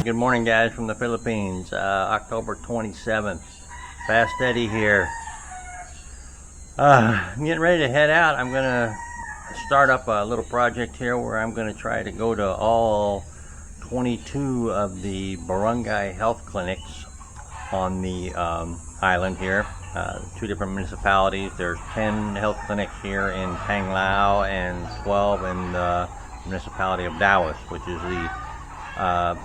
Good morning, guys, from the Philippines. October 27th. Fast Eddie here. I'm getting ready to head out. I'm going to start up a little project here where I'm going to try to go to all 22 of the barangay health clinics on the island here. 2 different municipalities. There's 10 health clinics here in Panglao and 12 in the municipality of Taos, which is the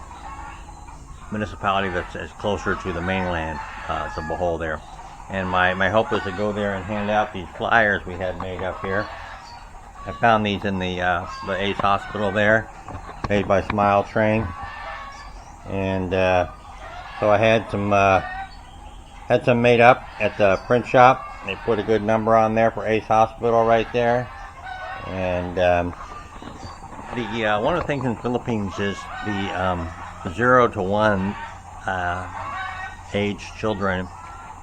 municipality that's as closer to the mainland, to Bohol there. And my hope is to go there and hand out these flyers we had made up here. I found these in the ACE hospital there, made by Smiletrain. And so I had some made up at the print shop. They put a good number on there for ACE hospital right there. And one of the things in the Philippines is the 0 to 1 age children,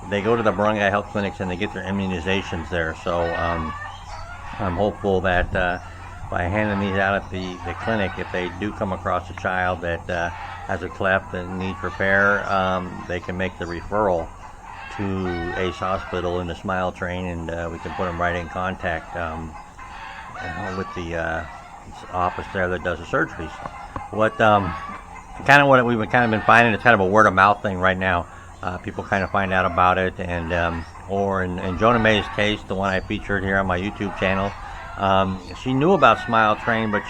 they go to the barangay health clinics and they get their immunizations there. So I'm hopeful that by handing these out at the clinic, if they do come across a child that has a cleft and needs repair, they can make the referral to ACE hospital in the Smiletrain, and we can put them right in contact with the office there that does the surgeries. What we've been finding, it's kind of a word of mouth thing right now. People kind of find out about it, and or in Jonah May's case, the one I featured here on my YouTube channel, she knew about Smiletrain, but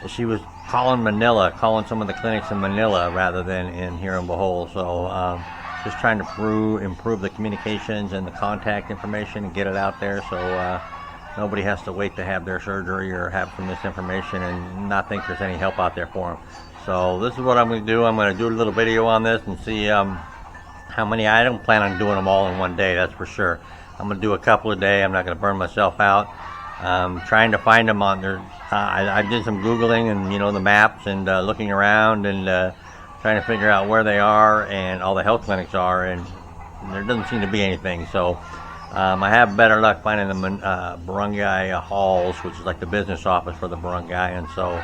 she was calling some of the clinics in Manila rather than here in Bohol. So just trying to improve the communications and the contact information and get it out there, so nobody has to wait to have their surgery or have some misinformation and not think there's any help out there for them. So this is what I'm going to do. I'm going to do a little video on this and see how many. I don't plan on doing them all in one day, that's for sure. I'm going to do a couple a day. I'm not going to burn myself out. Trying to find them on there. I did some Googling and, the maps and looking around and trying to figure out where they are and all the health clinics are, and there doesn't seem to be anything. So I have better luck finding the barangay halls, which is like the business office for the barangay, and so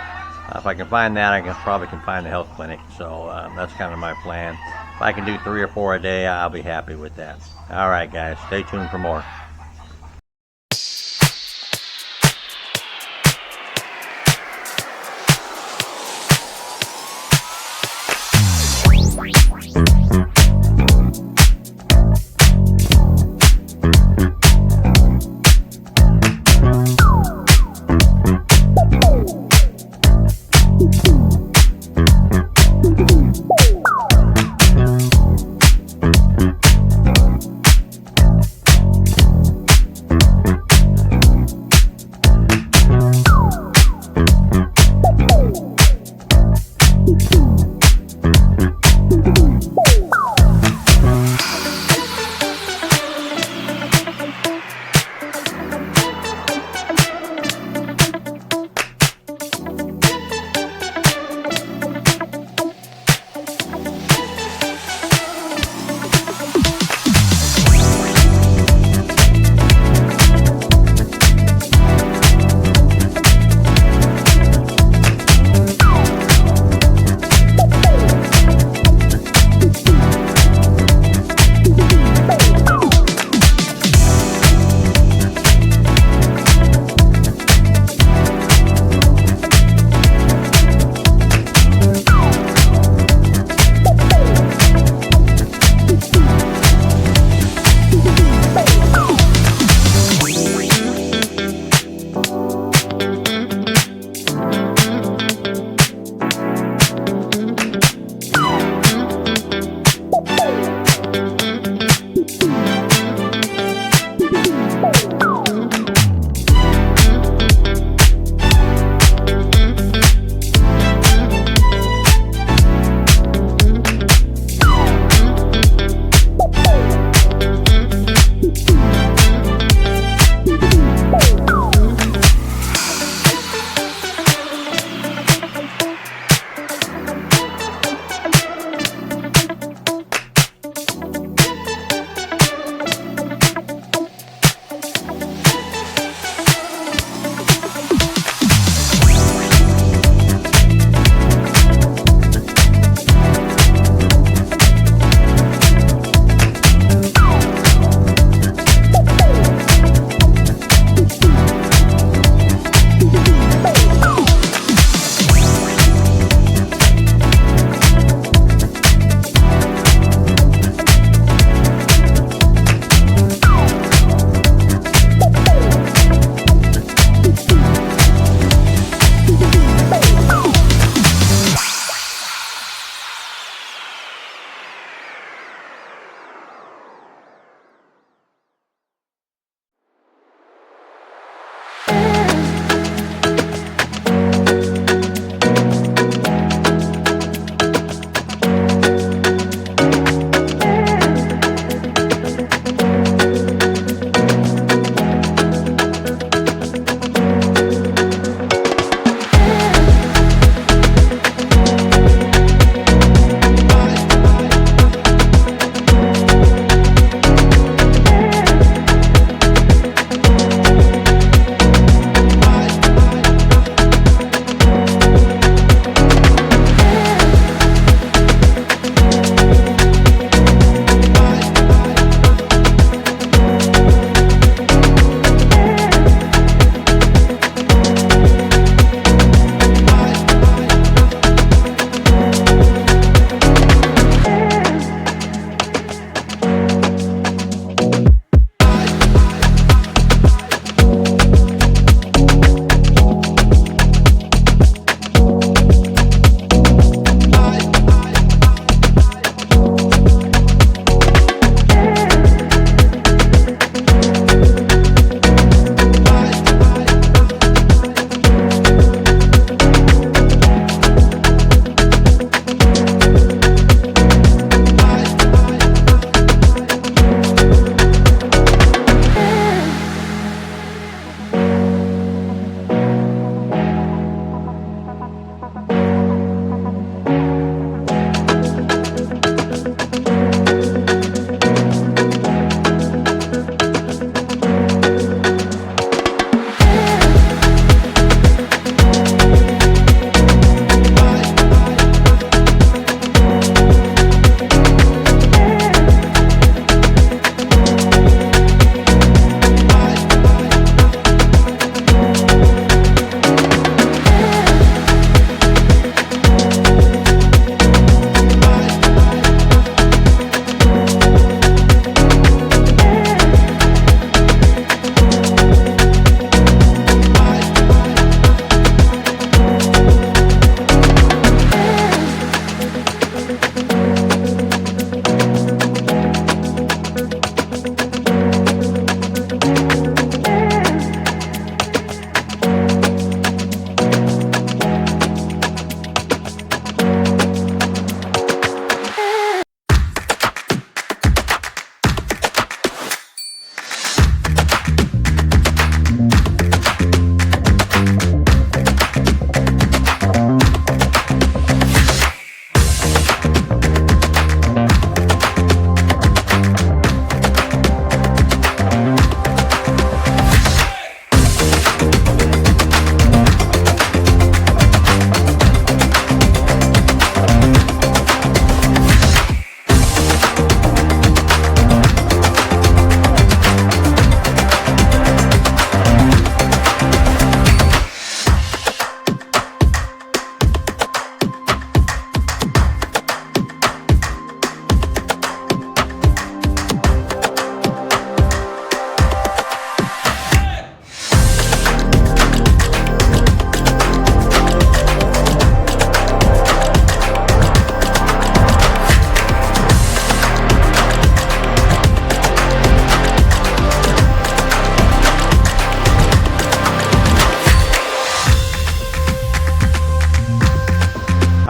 if I can find that, I probably can find the health clinic. So that's kind of my plan. If I can do 3 or 4 a day, I'll be happy with that. All right, guys, stay tuned for more.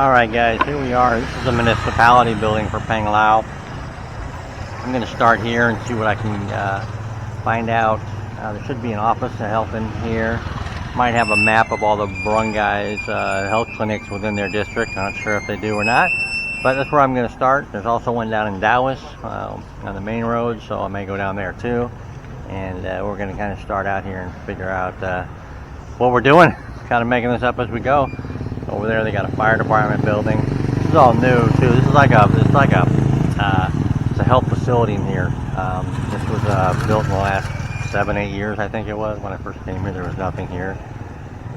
Alright guys, here we are. This is the municipality building for Panglao. I'm going to start here and see what I can find out. There should be an office of health in here. Might have a map of all the barangays, health clinics within their district. I'm not sure if they do or not, but that's where I'm going to start. There's also one down in Dallas on the main road, so I may go down there too. And we're going to kind of start out here and figure out what we're doing. Kind of making this up as we go. Over there they got a fire department building. This is all new too. This is like a it's a health facility in here. This was built in the last 7-8 years, I think it was. When I first came here, there was nothing here.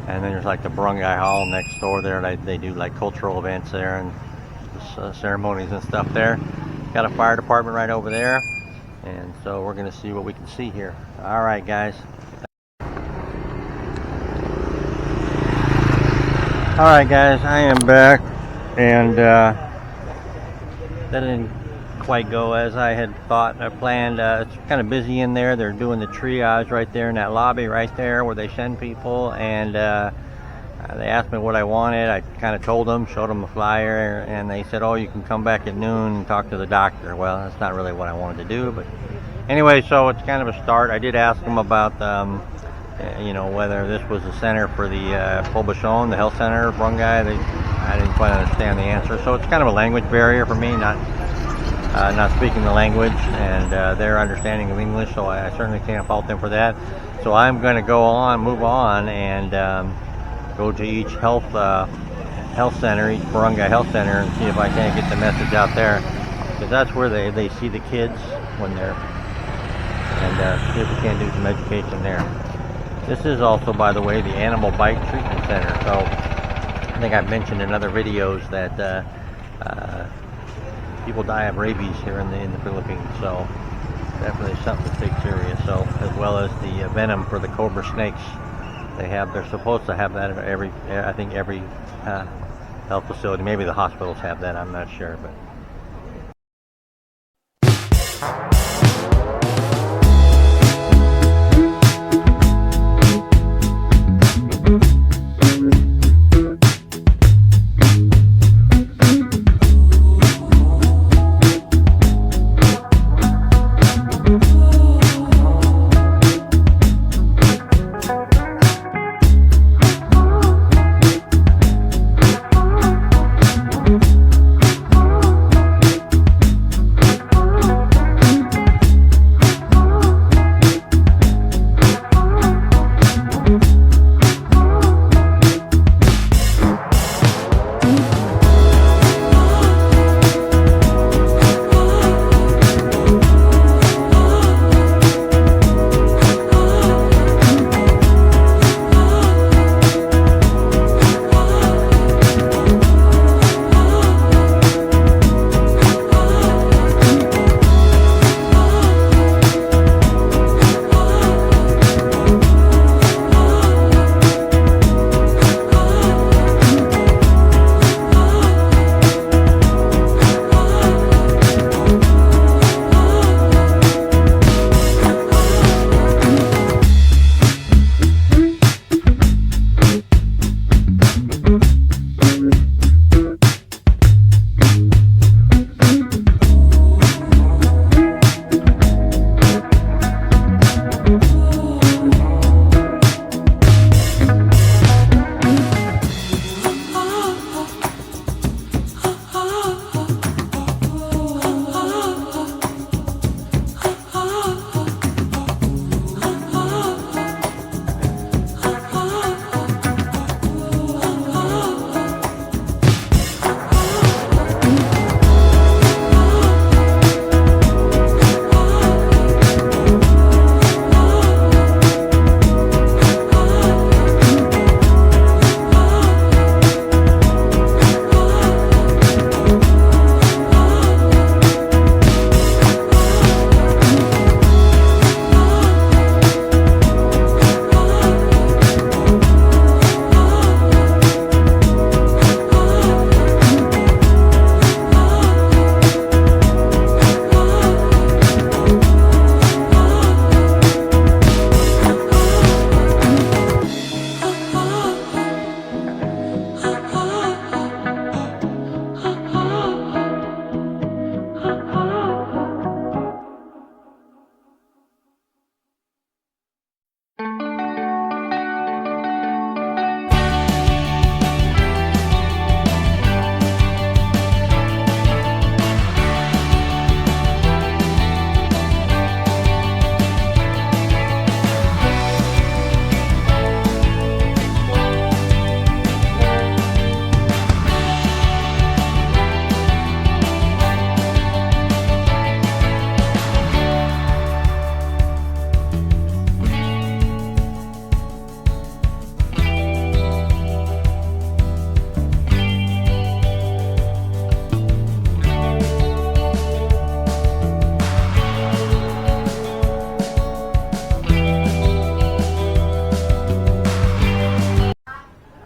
And then there's like the barangay hall next door there. They do like cultural events there and ceremonies and stuff there. Got a fire department right over there. And so we're gonna see what we can see here. All right, guys. Alright guys, I am back, and that didn't quite go as I had thought or planned. It's kind of busy in there. They're doing the triage right there in that lobby right there where they send people, and they asked me what I wanted. I kind of told them, showed them a flyer, and they said, oh, you can come back at noon and talk to the doctor. Well, that's not really what I wanted to do, but anyway, so it's kind of a start. I did ask them about you know, whether this was the center for the Poblacion, the health center, barangay. I didn't quite understand the answer. So it's kind of a language barrier for me, not speaking the language, and their understanding of English, so I certainly can't fault them for that. So I'm going to move on, and go to each health center, each barangay health center, and see if I can't get the message out there. Because that's where they see the kids when they're, and see if we can do some education there. This is also, by the way, the animal bite treatment center. So I think I've mentioned in other videos that people die of rabies here in the Philippines. So definitely something to take serious. So as well as the venom for the cobra snakes, they're supposed to have that at every health facility. Maybe the hospitals have that. I'm not sure, but.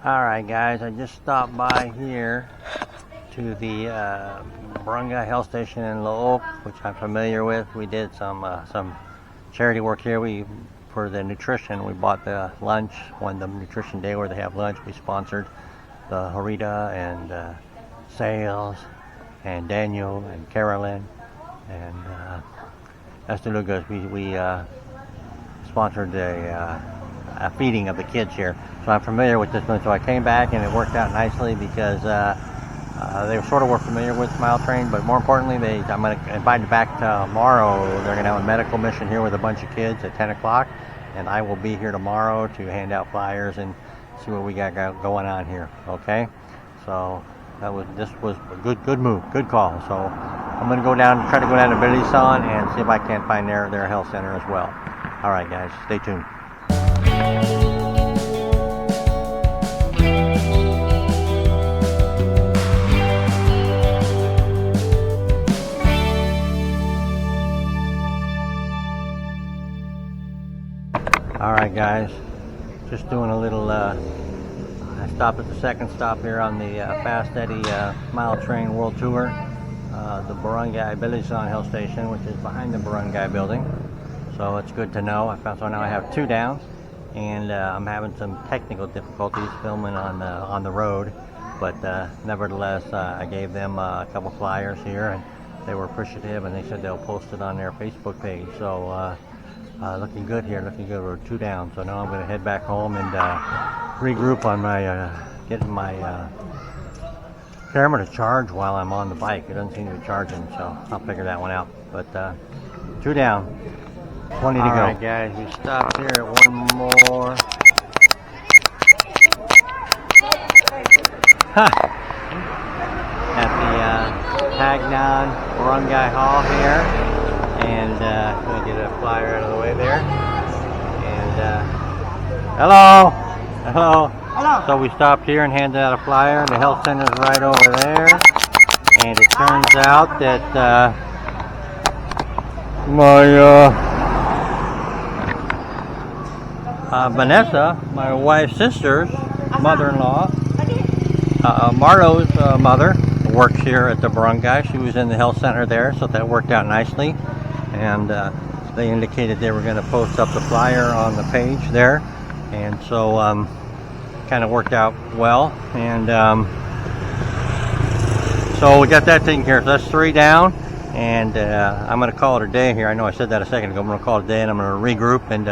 Alright guys, I just stopped by here to the Barangay Health Station in Looc, which I'm familiar with. We did some charity work here. For the nutrition, we bought the lunch when the nutrition day where they have lunch. We sponsored the Horita and Sales and Daniel and Carolyn and Estelugas. We sponsored a feeding of the kids here, so I'm familiar with this one. So I came back and it worked out nicely because they were familiar with Smiletrain, but more importantly, I'm going to invite them back tomorrow. They're going to have a medical mission here with a bunch of kids at 10 o'clock, and I will be here tomorrow to hand out flyers and see what we got going on here. Okay, so this was a good move, good call. So I'm going to try to go down to Bilisan and see if I can't find their health center as well. All right, guys, stay tuned. Alright guys, just doing a little, I stopped at the second stop here on the Fast Eddie Smiletrain World Tour, the Barangay Bilisan Health Station, which is behind the Barangay building. So it's good to know. So now I have two down, and I'm having some technical difficulties filming on the road, but nevertheless I gave them a couple flyers here, and they were appreciative, and they said they'll post it on their Facebook page. So looking good here, looking good. We're two down, so now I'm going to head back home and regroup on my getting my camera to charge while I'm on the bike. It doesn't seem to be charging, so I'll figure that one out. But two down, 20 to go. Alright guys, we stopped here at one more. At the Tagnan Barangay Hall here. And I'm going to get a flyer out of the way there. And hello. So we stopped here and handed out a flyer. The health center is right over there. And it turns out that Vanessa, my wife's sister's mother-in-law, Marlo's mother, works here at the barangay. She was in the health center there, so that worked out nicely. And they indicated they were going to post up the flyer on the page there, and so kind of worked out well. And so we got that taken care of. So that's three down, and I'm going to call it a day here. I know I said that a second ago. I'm going to call it a day, and I'm going to regroup and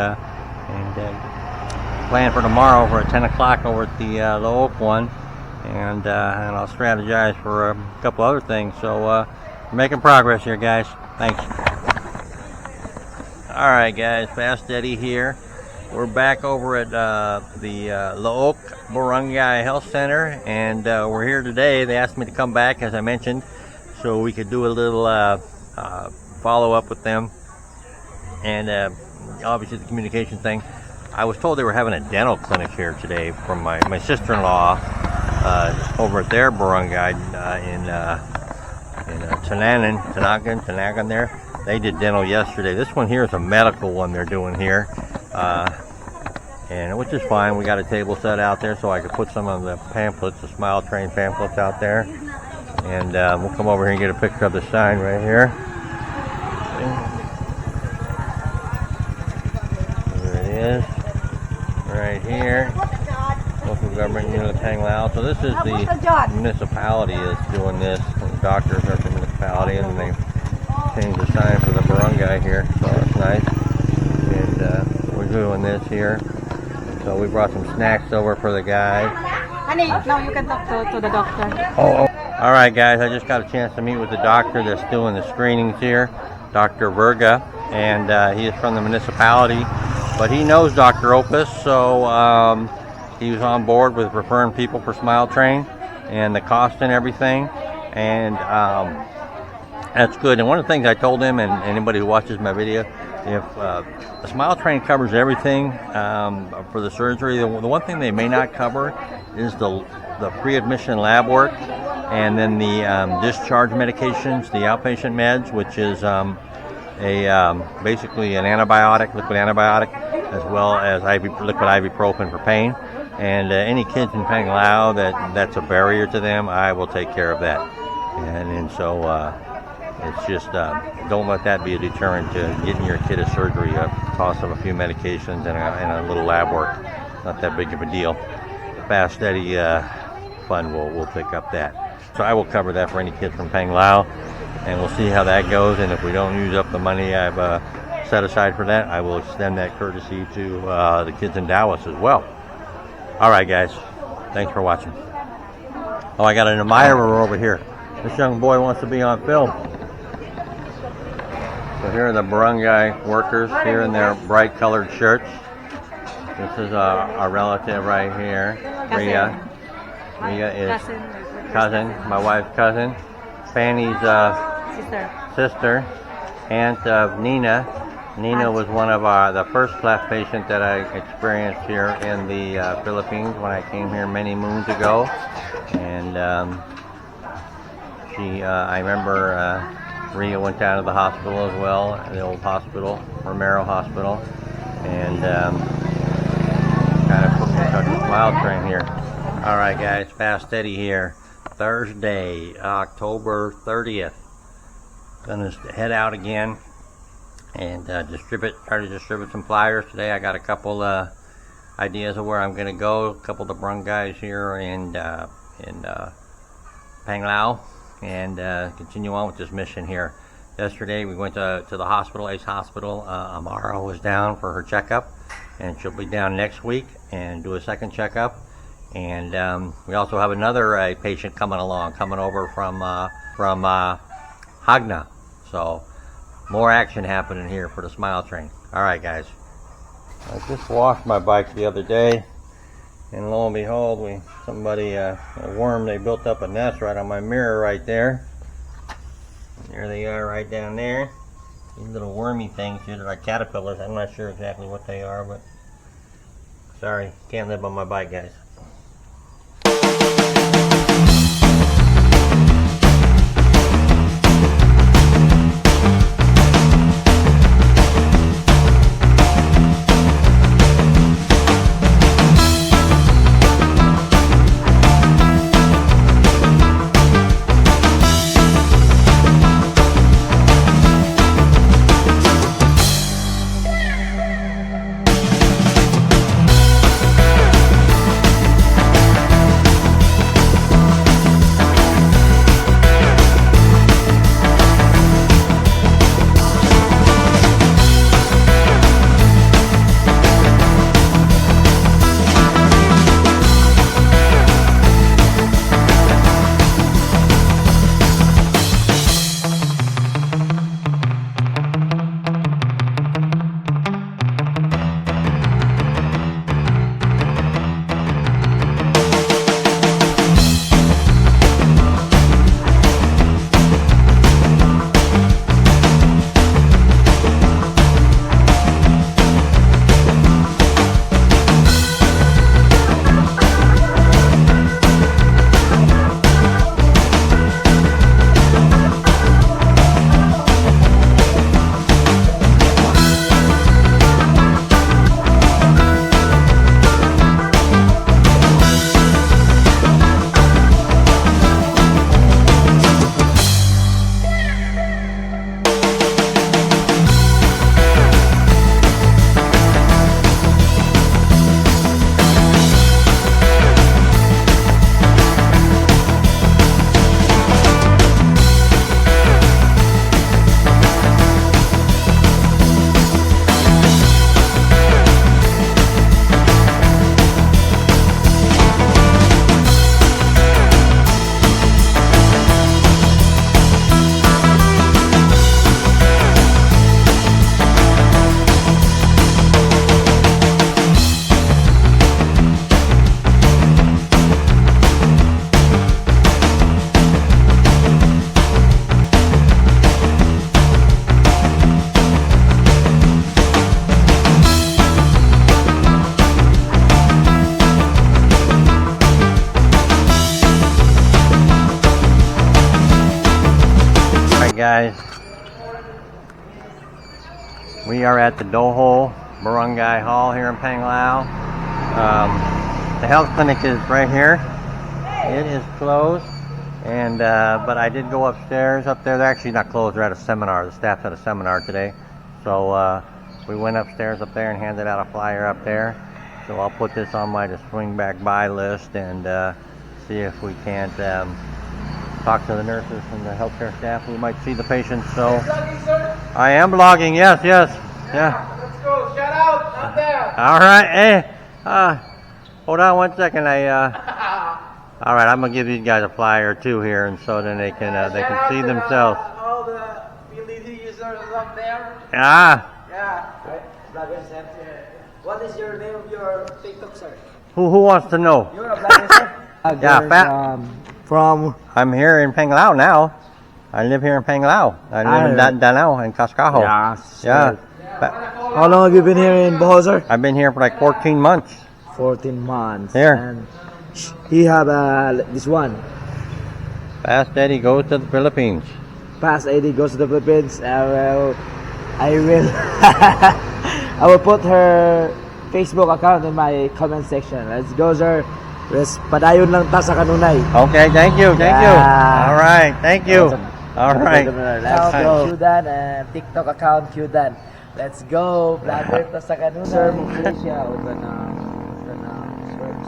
plan for tomorrow for at 10 o'clock over at the Looc one, and I'll strategize for a couple other things. So we're making progress here, guys. Thanks. Alright guys, Fast Eddie here. We're back over at the Looc Barangay Health Center, and we're here today. They asked me to come back, as I mentioned, so we could do a little follow-up with them, and obviously the communication thing. I was told they were having a dental clinic here today from my sister-in-law over at their barangay in Tanagan there. They did dental yesterday. This one here is a medical one they're doing here, and which is fine. We got a table set out there so I could put some of the pamphlets, the Smiletrain pamphlets out there, and we'll come over here and get a picture of the sign right here. There it is, right here. Local government unit of Panglao. So this is the municipality that's doing this. The doctors are from the municipality, and they changed the sign for the barangay here, so that's nice. And we're doing this here. So we brought some snacks over for the guys. Honey, now you can talk to the doctor. Oh. Alright guys, I just got a chance to meet with the doctor that's doing the screenings here, Dr. Verga, and he is from the municipality, but he knows Dr. Opus, so he was on board with referring people for Smiletrain and the cost and everything, and that's good. And one of the things I told him, and anybody who watches my video, if the Smiletrain covers everything for the surgery, the one thing they may not cover is the pre-admission lab work, and then the discharge medications, the outpatient meds, which is basically an antibiotic, liquid antibiotic, as well as liquid ibuprofen for pain. And any kids in Panglao that's a barrier to them, I will take care of that. And so it's just don't let that be a deterrent to getting your kid a surgery. Cost of a few medications and a little lab work. Not that big of a deal. Fast, steady fund will pick up that. So I will cover that for any kids from Panglao, and we'll see how that goes. And if we don't use up the money I've set aside for that, I will extend that courtesy to the kids in Dallas as well. All right, guys. Thanks for watching. Oh, I got an admirer over here. This young boy wants to be on film. So here are the barangay workers here in their bright colored shirts. This is our relative right here, Rhea. Rhea is cousin, my wife's cousin. Fanny's sister, aunt of Nina. Nina was one of the first cleft patient that I experienced here in the Philippines when I came here many moons ago. And I remember Rhea went down to the hospital as well, the old hospital, Romero Hospital, and kind of put me in touch with Smiletrain here. All right, guys, fast steady here. Thursday, October 30th. Gonna head out again and try to distribute some flyers today. I got a couple ideas of where I'm gonna go. A couple of the barangays here in Panglao, and continue on with this mission here. Yesterday we went to the hospital, Ace Hospital. Amara was down for her checkup, and she'll be down next week and do a second checkup. And we also have another patient coming over from Hagna. So more action happening here for the Smile Train. All right, guys. I just washed my bike the other day, and lo and behold, a worm, they built up a nest right on my mirror right there. There they are right down there. These little wormy things, these are like caterpillars. I'm not sure exactly what they are, but sorry, can't live on my bike, guys. Guys, we are at the boholph barangay hall here in Panglao. The health clinic is right here. It is closed, and but I did go upstairs. Up there, they're actually not closed. They're at a seminar. The staff's at a seminar today, so we went upstairs up there and handed out a flyer up there. So I'll put this on my to swing back by list and see if we can't talk to the nurses and the healthcare staff who might see the patients. So I am blogging. Yes, yeah. Let's go. Shout out. Not there. All right. Hey, hold on one second. All right. I'm gonna give these guys a flyer too here, and so then they can see themselves. All the PLD users up there. Ah. Yeah. What is your name of your TikTok, sir? Who wants to know? You're a blogger, sir? Yeah, fat. From I'm here in Panglao now. I live here in Panglao. I live in Danao in Cascajo. Yeah. How long have you been here in Bohol, sir? I've been here for like 14 months. 14 months. Here. And he have this one. Fast Eddie goes to the Philippines. Past 80 goes to the Philippines. Well, I will I will put her Facebook account in my comment section. Let's go, sir. Padayon lang ta sa kanunay. Okay, thank you. All right, thank you. All right. Let's go. Qdan and TikTok account Qdan. Let's go. Vlogger ta sa kanunay. Sir, Malaysia o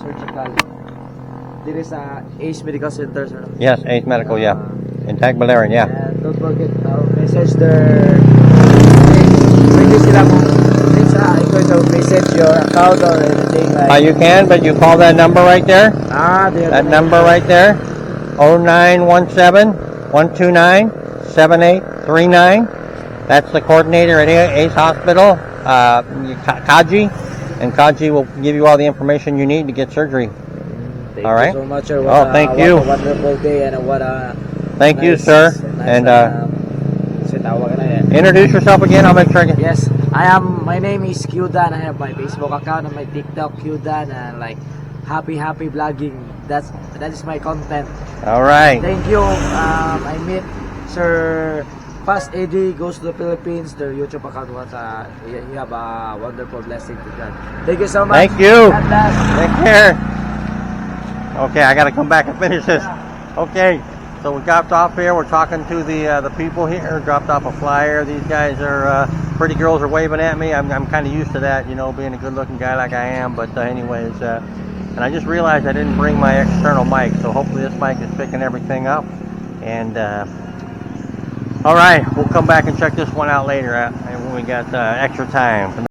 surgical. Dito sa Ace Medical Center, sir. Yes, Ace Medical, yeah. In Tagbilaran, yeah. And don't forget message their pwede sila kung ikaw message your account or anything like You can, but you call that number right there. That number right there, 0917-129-7839. That's the coordinator at Ace Hospital, Kaji, and Kaji will give you all the information you need to get surgery. Thank all right. you so much, sir. Thank you. What a wonderful day and what a thank you, sir. And introduce yourself again. I'll make sure. Yes, my name is Qdan. I have my Facebook account and my TikTok Qdan, and like happy vlogging. That is my content. All right. Thank you. I meet Sir Fast Eddie goes to the Philippines. Their YouTube account was you have a wonderful blessing to God. Thank you so much. Thank you. God bless. Take care. Okay, I got to come back and finish this. Okay, so we dropped off here. We're talking to the people here. Dropped off a flyer. These guys are pretty girls are waving at me. I'm kind of used to that, you know, being a good-looking guy like I am. But anyways, and I just realized I didn't bring my external mic, so hopefully this mic is picking everything up. And all right, we'll come back and check this one out later when we got extra time.